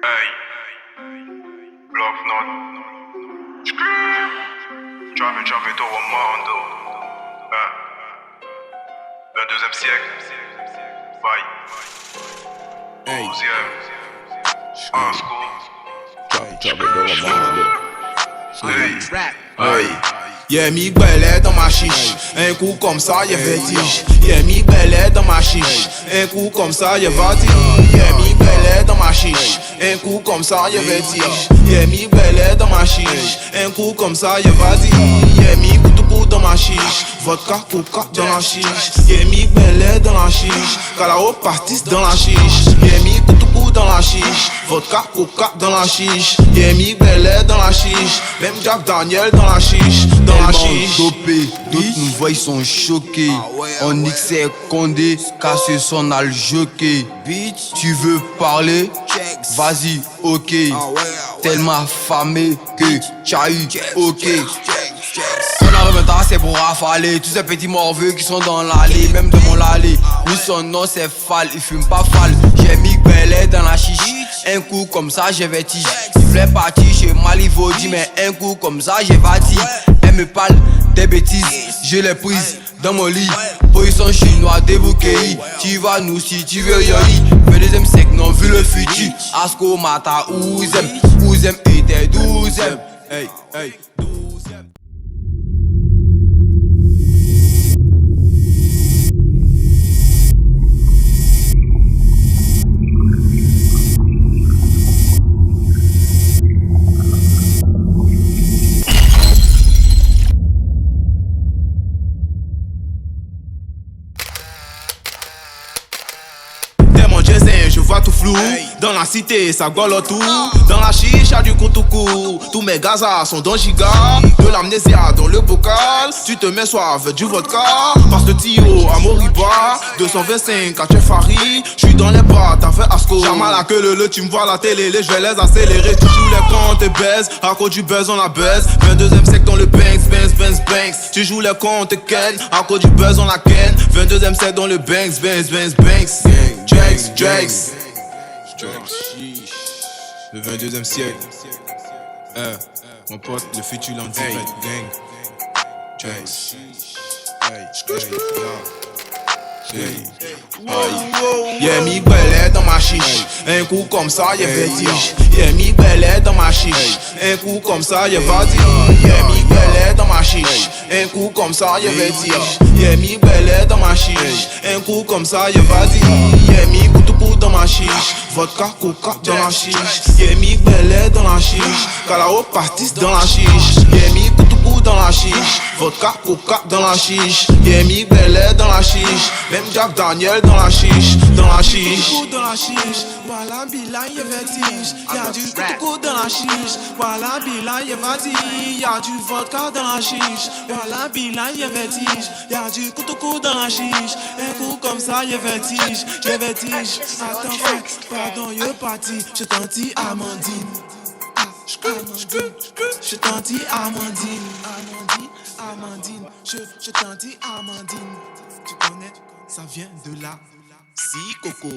Hey, block note. J'avais tout au monde. 22e siècle. Bye. Hey. 12e. En school. Hey. Yeah, mi gbẹ̀lẹ́ dans ma chiche. Un coup comme ça, y'a vertige. Yeah, mi gbẹ̀lẹ́ dans ma chiche. Un coup comme ça, y'a vertige. Yeah, mi gbẹ̀lẹ́ dans ma chiche. Un coup comme ça, y'a vertige. Yeah, mi gbẹ̀lẹ́ dans ma chiche. Un coup comme ça, y'a vertige. Yeah, mi coup dans ma chiche. Vodka, coca dans la chiche. Yeah, mi gbẹ̀lẹ́ dans la chiche. Calao partis dans la chiche. Yeah, mi coup dans la chiche. Vodka, coca dans la chiche. Yeah, mi gbẹ̀lẹ́ dans la chiche. Même Jack Daniel dans la chiche. Dopé, d'autres nous voient, ils sont choqués. On XR Condé, casse son al jockey. Tu veux parler? Vas-y, ok. Tellement affamé que t'as eu, ok. On arrive maintenant, c'est pour rafaler. Tous ces petits morveux qui sont dans l'allée, même de mon lallée. Lui, son nom c'est Fall, il fume pas Fall. J'ai mis Bellet dans la chiche. Un coup comme ça, j'ai vertige. Il voulait partir chez Malivaudi, mais un coup comme ça, j'ai bâti. Elle me parle des bêtises, je les prise dans mon lit. Position chinois, débouquet. Tu vas nous si tu veux yoli. 22e siècle, non, vu le futur. Asko Mata, Ouzem était 12e. Hey, hey, 12e. Je vois tout flou, dans la cité ça gole tout. Dans la chiche y'a du koutoukou. Tous mes gazas sont dans giga. De l'amnésia dans le bocal. Tu te mets soif du vodka. Passe de Tio à Moriba. 225 à Chefari. J'suis dans les bras, t'as fait Asco. J'arme la queue le tu me vois la télé. Je vais les accélérer. Tu joues les comptes et baise. À cause du buzz on la baise. 22e siècle dans le banks. Tu joues les comptes et ken. À cause du buzz on la ken. 22e siècle dans le banks. Jakes. Le 22e siècle. Mon pote, le futur lundi, gang. Jakes. Yeah, mi gbẹ̀lẹ́ dans ma chiche. Un coup comme ça, y'a vertige. Yeah, mi gbẹ̀lẹ́ dans ma chiche. Un coup comme ça, y'a vertige. Yeah, mi gbẹ̀lẹ́ dans ma chiche. Un coup comme ça, y'a vertige. Yeah, mi gbẹ̀lẹ́ dans ma chiche. Un coup comme ça, y'a vertige. Yeah, mi coup dans ma chiche. Vodka, coca dans la chiche. Yeah, mi gbẹ̀lẹ́ dans la chiche. Calao partis dans la chiche. Yeah, mi coup dans la chiche. Vodka, coca dans la chiche. Yeah, mi gbẹ̀lẹ́ dans la chiche. Même Jack Daniel dans la chiche. Dans la chiche. Dans la chiche. Voilà, Bila, y'a vertige. Y'a du coucou dans la chiche. Voilà, Bila, y'a vertige. Y'a du vodka dans la chiche. Voilà, Bila, y'a vertige. Y'a du coucou dans la chiche. Un coup comme ça, y'a vertige. J'ai vertige. Attends, frère, pardon, y'a parti. Je t'en dis Amandine. Je t'en dis Amandine. Amandine. Je t'en dis Amandine. Tu connais, ça vient de là. Si, Coco.